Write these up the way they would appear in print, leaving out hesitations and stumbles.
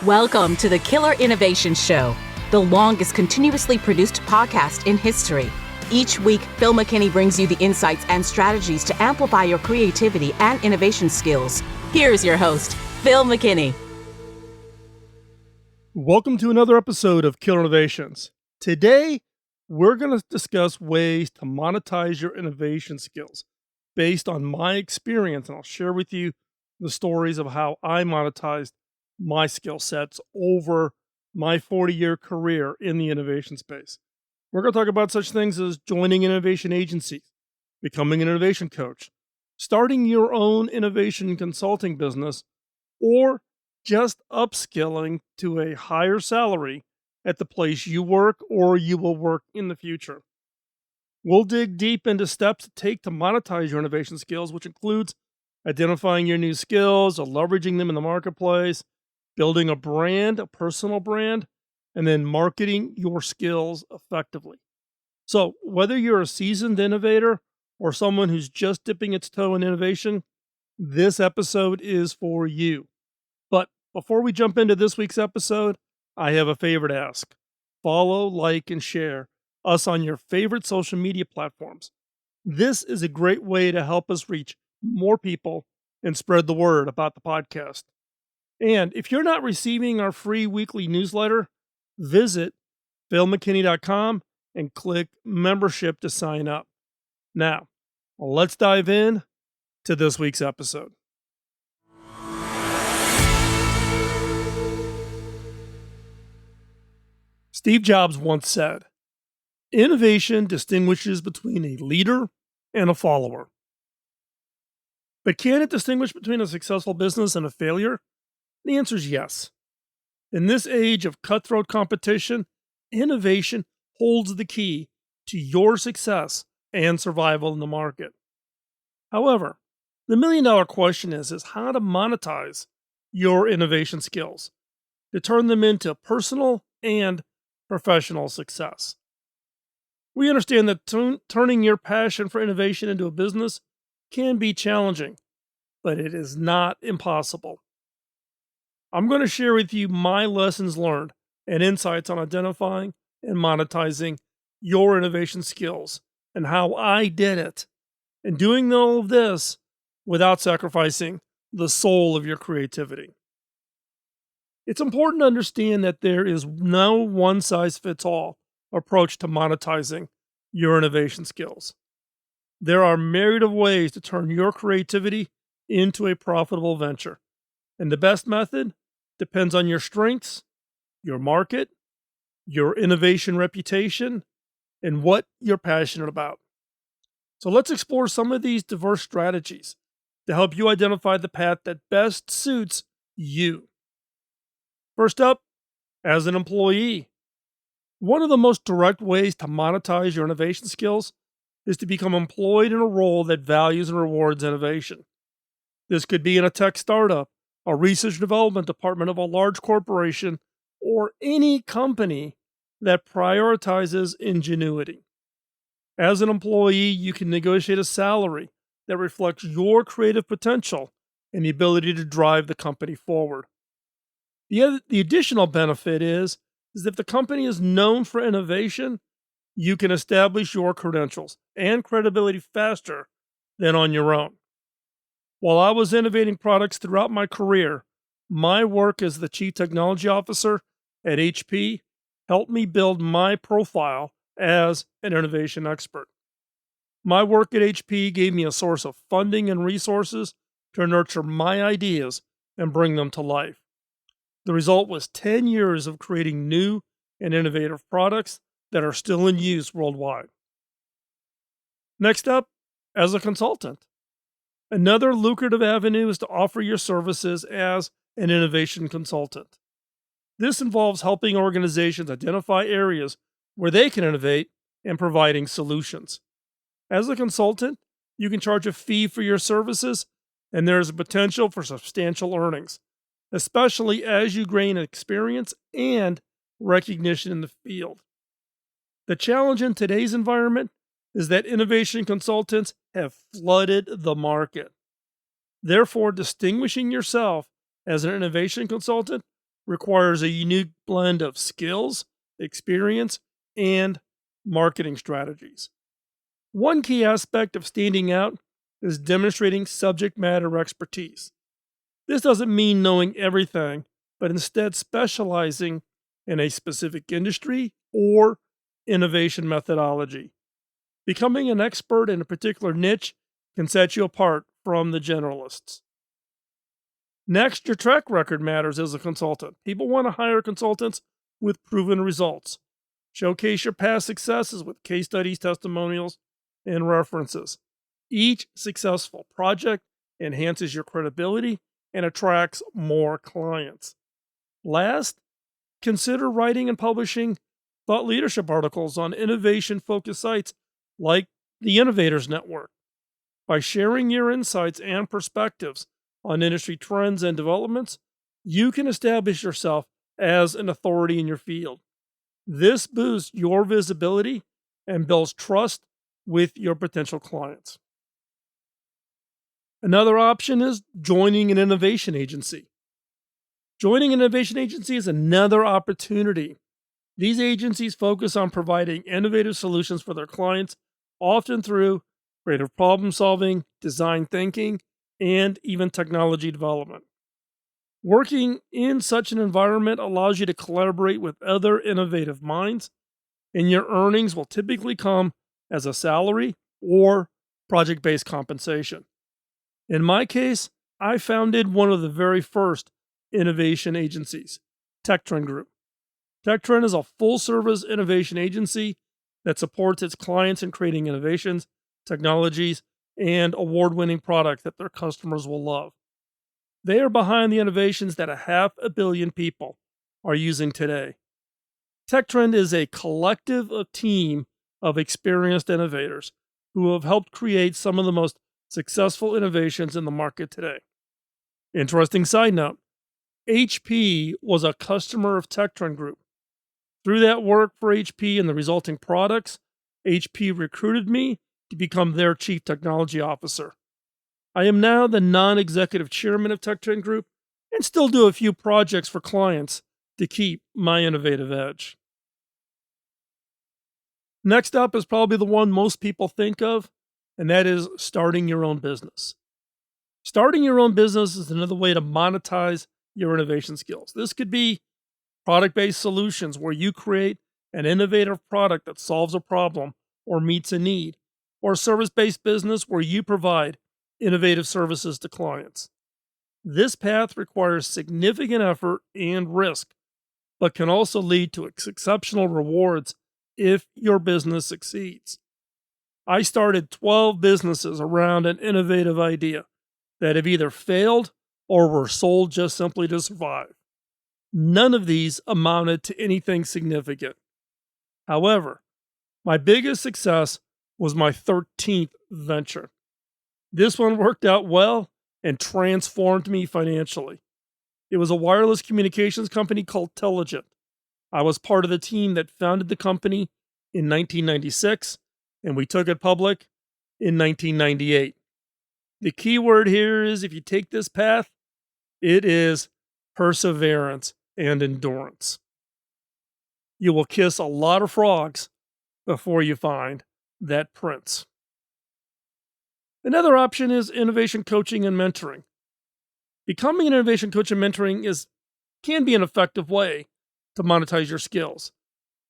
Welcome to the Killer Innovation Show, the longest continuously produced podcast in history. Each week, Phil McKinney brings you the insights and strategies to amplify your creativity and innovation skills. Here's your host, Phil McKinney. Welcome to another episode of Killer Innovations. Today, we're going to discuss ways to monetize your innovation skills based on my experience, and I'll share with you the stories of how I monetized my skill sets over my 40-year career in the innovation space. We're going to talk about such things as joining innovation agencies, becoming an innovation coach, starting your own innovation consulting business, or just upskilling to a higher salary at the place you work or you will work in the future. We'll dig deep into steps to take to monetize your innovation skills, which includes identifying your new skills or leveraging them in the marketplace, building a brand, a personal brand, and then marketing your skills effectively. So whether you're a seasoned innovator or someone who's just dipping its toe in innovation, this episode is for you. But before we jump into this week's episode, I have a favor to ask. Follow, like, and share us on your favorite social media platforms. This is a great way to help us reach more people and spread the word about the podcast. And if you're not receiving our free weekly newsletter, visit philmckinney.com and click membership to sign up. Now, let's dive in to this week's episode. Steve Jobs once said, "Innovation distinguishes between a leader and a follower." But can it distinguish between a successful business and a failure? The answer is yes. In this age of cutthroat competition, innovation holds the key to your success and survival in the market. However, the million-dollar question is how to monetize your innovation skills to turn them into personal and professional success. We understand that turning your passion for innovation into a business can be challenging, but it is not impossible. I'm going to share with you my lessons learned and insights on identifying and monetizing your innovation skills and how I did it, and doing all of this without sacrificing the soul of your creativity. It's important to understand that there is no one-size-fits-all approach to monetizing your innovation skills. There are a myriad of ways to turn your creativity into a profitable venture, and the best method depends on your strengths, your market, your innovation reputation, and what you're passionate about. So let's explore some of these diverse strategies to help you identify the path that best suits you. First up, as an employee. One of the most direct ways to monetize your innovation skills is to become employed in a role that values and rewards innovation. This could be in a tech startup, a research and development department of a large corporation, or any company that prioritizes ingenuity. As an employee, you can negotiate a salary that reflects your creative potential and the ability to drive the company forward. The additional benefit is if the company is known for innovation, you can establish your credentials and credibility faster than on your own. While I was innovating products throughout my career, my work as the Chief Technology Officer at HP helped me build my profile as an innovation expert. My work at HP gave me a source of funding and resources to nurture my ideas and bring them to life. The result was 10 years of creating new and innovative products that are still in use worldwide. Next up, as a consultant. Another lucrative avenue is to offer your services as an innovation consultant. This involves helping organizations identify areas where they can innovate and providing solutions. As a consultant, you can charge a fee for your services, and there is a potential for substantial earnings, especially as you gain experience and recognition in the field. The challenge in today's environment is that innovation consultants have flooded the market. Therefore, distinguishing yourself as an innovation consultant requires a unique blend of skills, experience, and marketing strategies. One key aspect of standing out is demonstrating subject matter expertise. This doesn't mean knowing everything, but instead specializing in a specific industry or innovation methodology. Becoming an expert in a particular niche can set you apart from the generalists. Next, your track record matters as a consultant. People want to hire consultants with proven results. Showcase your past successes with case studies, testimonials, and references. Each successful project enhances your credibility and attracts more clients. Last, consider writing and publishing thought leadership articles on innovation-focused sites like the Innovators Network. By sharing your insights and perspectives on industry trends and developments, you can establish yourself as an authority in your field. This boosts your visibility and builds trust with your potential clients. Another option is joining an innovation agency. Joining an innovation agency is another opportunity. These agencies focus on providing innovative solutions for their clients, often through creative problem solving, design thinking, and even technology development. Working in such an environment allows you to collaborate with other innovative minds, and your earnings will typically come as a salary or project-based compensation. In my case, I founded one of the very first innovation agencies, TechTrend Group. TechTrend is a full-service innovation agency that supports its clients in creating innovations, technologies, and award-winning products that their customers will love. They are behind the innovations that 500 million people are using today. TechTrend is a collective team of experienced innovators who have helped create some of the most successful innovations in the market today. Interesting side note, HP was a customer of TechTrend Group. Through that work for HP and the resulting products, HP recruited me to become their chief technology officer. I am now the non-executive chairman of TechTrend Group and still do a few projects for clients to keep my innovative edge. Next up is probably the one most people think of, and that is starting your own business. Starting your own business is another way to monetize your innovation skills. This could be product-based solutions where you create an innovative product that solves a problem or meets a need, or a service-based business where you provide innovative services to clients. This path requires significant effort and risk, but can also lead to exceptional rewards if your business succeeds. I started 12 businesses around an innovative idea that have either failed or were sold just simply to survive. None of these amounted to anything significant. However, my biggest success was my 13th venture. This one worked out well and transformed me financially. It was a wireless communications company called Telligent. I was part of the team that founded the company in 1996, and we took it public in 1998. The key word here is if you take this path, it is perseverance and endurance. You will kiss a lot of frogs before you find that prince. Another option is innovation coaching and mentoring. Becoming an innovation coach and mentoring can be an effective way to monetize your skills.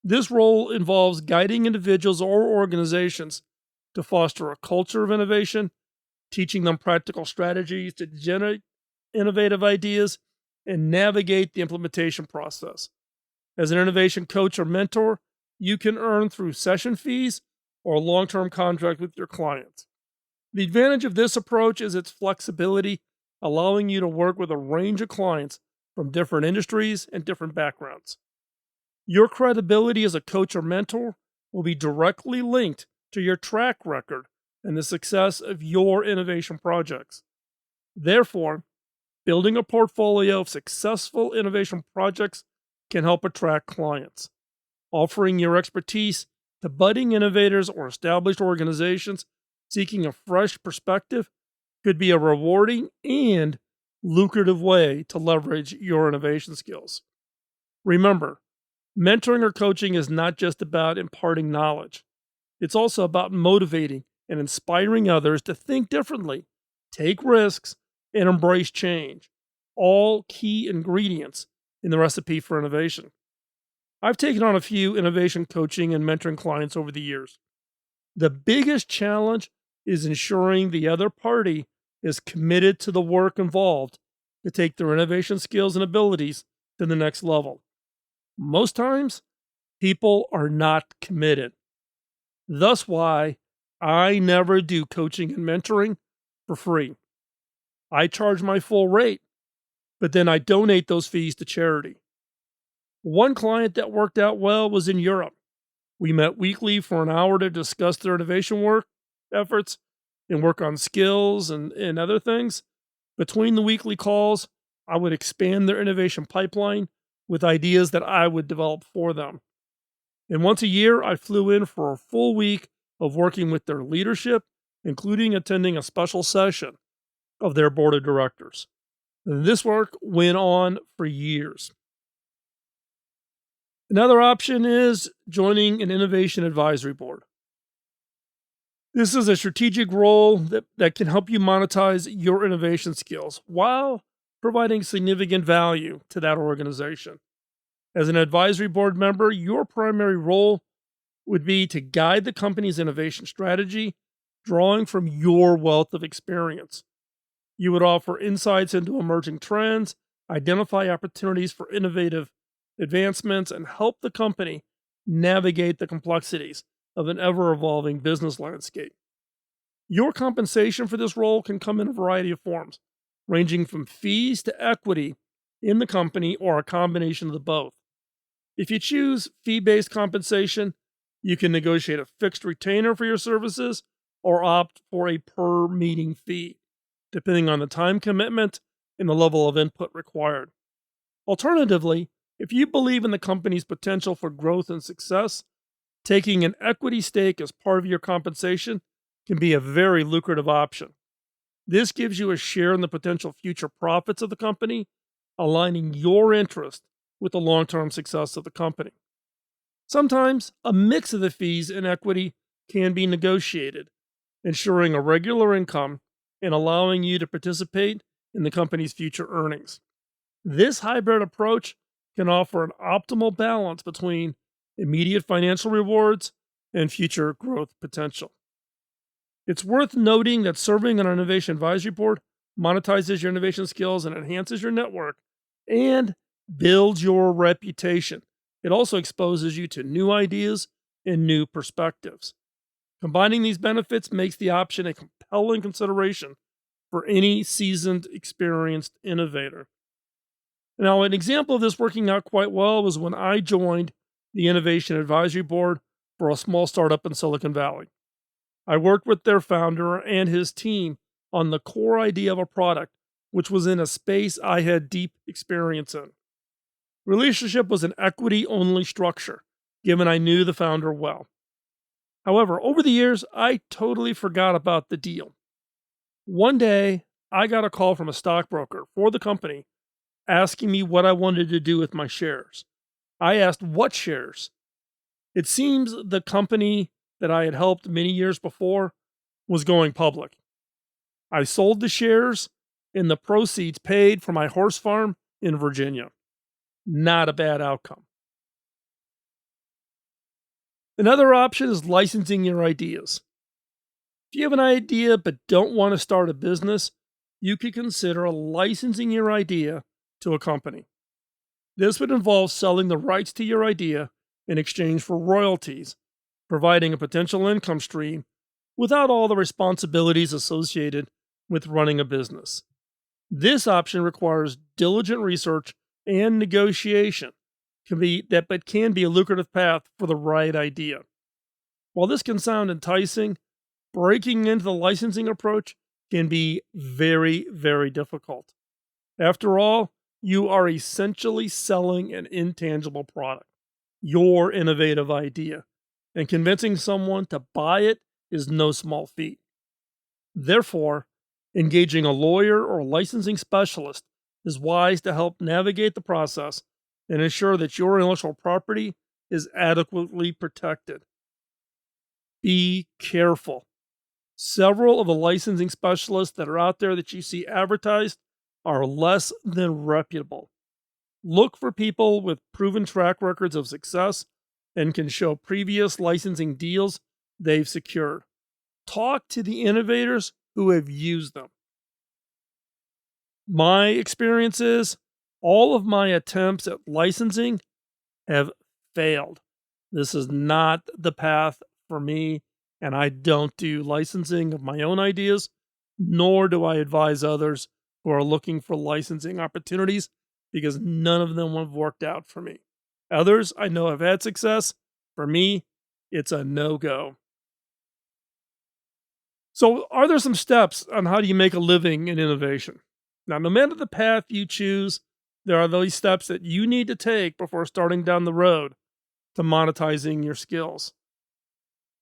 This role involves guiding individuals or organizations to foster a culture of innovation, teaching them practical strategies to generate innovative ideas, and navigate the implementation process. As an innovation coach or mentor, you can earn through session fees or a long-term contract with your clients. The advantage of this approach is its flexibility, allowing you to work with a range of clients from different industries and different backgrounds. Your credibility as a coach or mentor will be directly linked to your track record and the success of your innovation projects. Therefore, building a portfolio of successful innovation projects can help attract clients. Offering your expertise to budding innovators or established organizations seeking a fresh perspective could be a rewarding and lucrative way to leverage your innovation skills. Remember, mentoring or coaching is not just about imparting knowledge. It's also about motivating and inspiring others to think differently, take risks, and embrace change. All key ingredients in the recipe for innovation. I've taken on a few innovation coaching and mentoring clients over the years. The biggest challenge is ensuring the other party is committed to the work involved to take their innovation skills and abilities to the next level. Most times, people are not committed. Thus why I never do coaching and mentoring for free. I charge my full rate, but then I donate those fees to charity. One client that worked out well was in Europe. We met weekly for an hour to discuss their innovation work efforts and work on skills and other things. Between the weekly calls, I would expand their innovation pipeline with ideas that I would develop for them. And once a year, I flew in for a full week of working with their leadership, including attending a special session of their board of directors. And this work went on for years. Another option is joining an innovation advisory board. This is a strategic role that can help you monetize your innovation skills while providing significant value to that organization. As an advisory board member, your primary role would be to guide the company's innovation strategy, drawing from your wealth of experience. You would offer insights into emerging trends, identify opportunities for innovative advancements, and help the company navigate the complexities of an ever-evolving business landscape. Your compensation for this role can come in a variety of forms, ranging from fees to equity in the company or a combination of the both. If you choose fee-based compensation, you can negotiate a fixed retainer for your services or opt for a per-meeting fee, depending on the time commitment and the level of input required. Alternatively, if you believe in the company's potential for growth and success, taking an equity stake as part of your compensation can be a very lucrative option. This gives you a share in the potential future profits of the company, aligning your interest with the long-term success of the company. Sometimes a mix of the fees and equity can be negotiated, ensuring a regular income and allowing you to participate in the company's future earnings. This hybrid approach can offer an optimal balance between immediate financial rewards and future growth potential. It's worth noting that serving on an innovation advisory board monetizes your innovation skills and enhances your network and builds your reputation. It also exposes you to new ideas and new perspectives. Combining these benefits makes the option a compelling consideration for any seasoned, experienced innovator. Now, an example of this working out quite well was when I joined the Innovation Advisory Board for a small startup in Silicon Valley. I worked with their founder and his team on the core idea of a product, which was in a space I had deep experience in. Relationship was an equity-only structure, given I knew the founder well. However, over the years, I totally forgot about the deal. One day, I got a call from a stockbroker for the company asking me what I wanted to do with my shares. I asked, what shares? It seems the company that I had helped many years before was going public. I sold the shares, and the proceeds paid for my horse farm in Virginia. Not a bad outcome. Another option is licensing your ideas. If you have an idea but don't want to start a business, you could consider licensing your idea to a company. This would involve selling the rights to your idea in exchange for royalties, providing a potential income stream without all the responsibilities associated with running a business. This option requires diligent research and negotiation, but can be a lucrative path for the right idea. While this can sound enticing, breaking into the licensing approach can be very, very difficult. After all, you are essentially selling an intangible product, your innovative idea, and convincing someone to buy it is no small feat. Therefore, engaging a lawyer or licensing specialist is wise to help navigate the process and ensure that your intellectual property is adequately protected. Be careful. Several of the licensing specialists that are out there that you see advertised are less than reputable. Look for people with proven track records of success and can show previous licensing deals they've secured. Talk to the innovators who have used them. My experience is all of my attempts at licensing have failed. This is not the path for me, and I don't do licensing of my own ideas, nor do I advise others who are looking for licensing opportunities because none of them have worked out for me. Others I know have had success. For me, it's a no-go. So, are there some steps on how do you make a living in innovation? Now, no matter the path you choose, there are those steps that you need to take before starting down the road to monetizing your skills.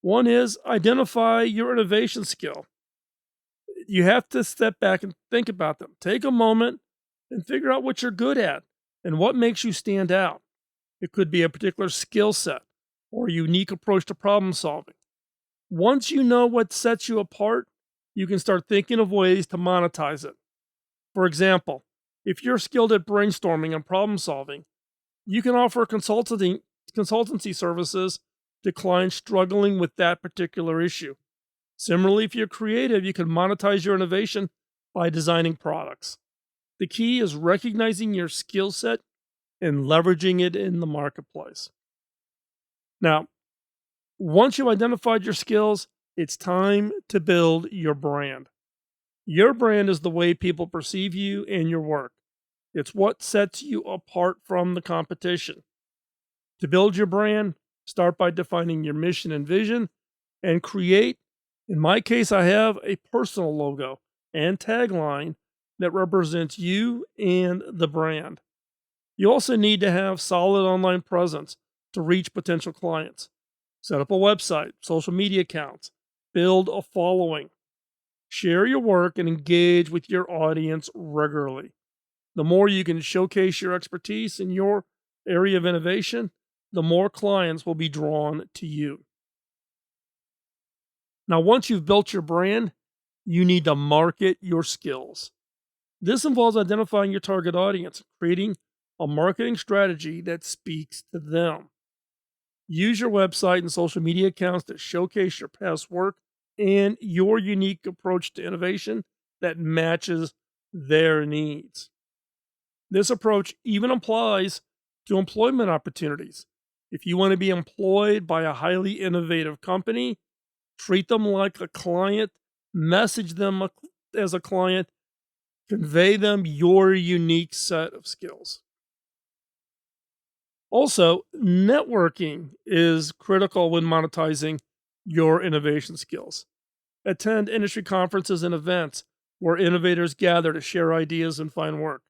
One is identify your innovation skill. You have to step back and think about them. Take a moment and figure out what you're good at and what makes you stand out. It could be a particular skill set or a unique approach to problem solving. Once you know what sets you apart, you can start thinking of ways to monetize it. For example, if you're skilled at brainstorming and problem solving, you can offer consultancy services to clients struggling with that particular issue. Similarly, if you're creative, you can monetize your innovation by designing products. The key is recognizing your skill set and leveraging it in the marketplace. Now, once you've identified your skills, it's time to build your brand. Your brand is the way people perceive you and your work. It's what sets you apart from the competition. To build your brand, start by defining your mission and vision and create, in my case, I have a personal logo and tagline that represents you and the brand. You also need to have solid online presence to reach potential clients. Set up a website, social media accounts, build a following. Share your work and engage with your audience regularly. The more you can showcase your expertise in your area of innovation, the more clients will be drawn to you. Now, once you've built your brand, you need to market your skills. This involves identifying your target audience, creating a marketing strategy that speaks to them. Use your website and social media accounts to showcase your past work and your unique approach to innovation that matches their needs. This approach even applies to employment opportunities. If you want to be employed by a highly innovative company, treat them like a client, message them as a client, convey them your unique set of skills. Also, networking is critical when monetizing your innovation skills. Attend industry conferences and events where innovators gather to share ideas and find work.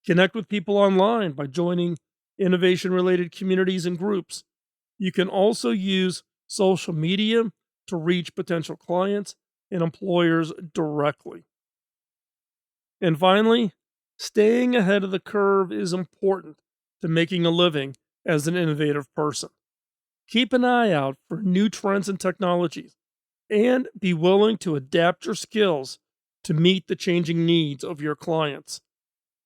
Connect with people online by joining innovation-related communities and groups. You can also use social media to reach potential clients and employers directly. And finally, staying ahead of the curve is important to making a living as an innovative person. Keep an eye out for new trends and technologies, and be willing to adapt your skills to meet the changing needs of your clients.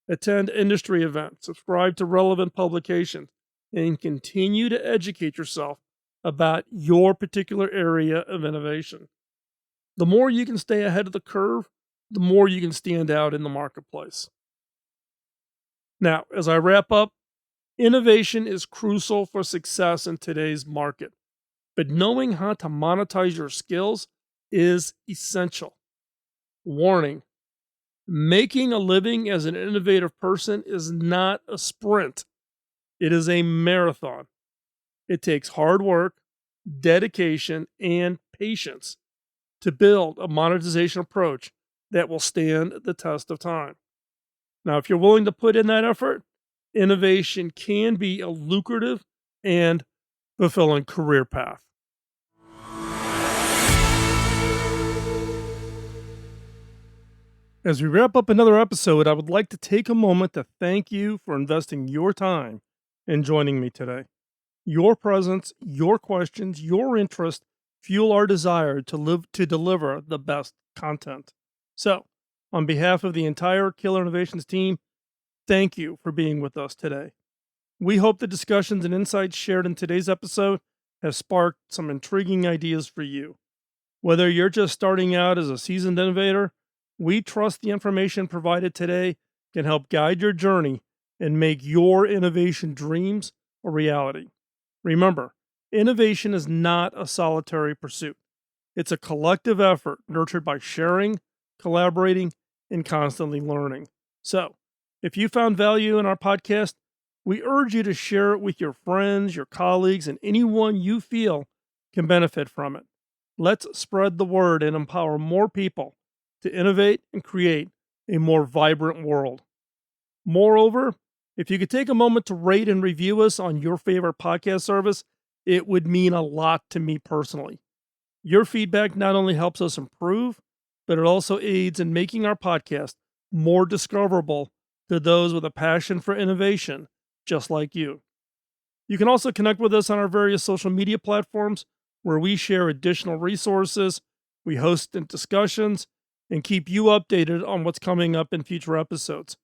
Attend industry events, subscribe to relevant publications, and continue to educate yourself about your particular area of innovation. The more you can stay ahead of the curve, the more you can stand out in the marketplace. Now, as I wrap up, innovation is crucial for success in today's market, but knowing how to monetize your skills is essential. Warning: making a living as an innovative person is not a sprint, it is a marathon. It takes hard work, dedication, and patience to build a monetization approach that will stand the test of time. Now, if you're willing to put in that effort, innovation can be a lucrative and fulfilling career path. As we wrap up another episode, I would like to take a moment to thank you for investing your time in joining me today. Your presence, your questions, your interest fuel our desire to deliver the best content. So, on behalf of the entire Killer Innovations team, thank you for being with us today. We hope the discussions and insights shared in today's episode have sparked some intriguing ideas for you. Whether you're just starting out as a seasoned innovator, we trust the information provided today can help guide your journey and make your innovation dreams a reality. Remember, innovation is not a solitary pursuit. It's a collective effort nurtured by sharing, collaborating, and constantly learning. So, if you found value in our podcast, we urge you to share it with your friends, your colleagues, and anyone you feel can benefit from it. Let's spread the word and empower more people to innovate and create a more vibrant world. Moreover, if you could take a moment to rate and review us on your favorite podcast service, it would mean a lot to me personally. Your feedback not only helps us improve, but it also aids in making our podcast more discoverable to those with a passion for innovation, just like you. You can also connect with us on our various social media platforms where we share additional resources, we host discussions, and keep you updated on what's coming up in future episodes.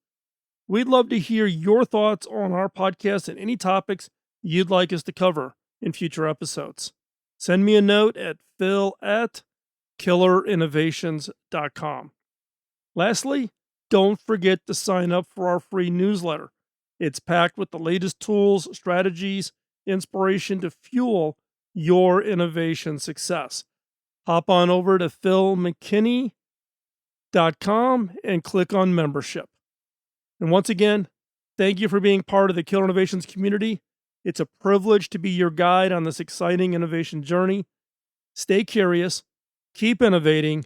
We'd love to hear your thoughts on our podcast and any topics you'd like us to cover in future episodes. Send me a note at phil@killerinnovations.com. Lastly, don't forget to sign up for our free newsletter. It's packed with the latest tools, strategies, inspiration to fuel your innovation success. Hop on over to philmckinney.com and click on membership. And once again, thank you for being part of the Killer Innovations community. It's a privilege to be your guide on this exciting innovation journey. Stay curious, keep innovating,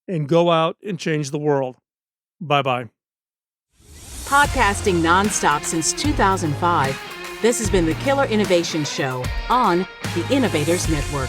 and go out and change the world. Bye-bye. Podcasting nonstop since 2005, this has been the Killer Innovation Show on the Innovators Network.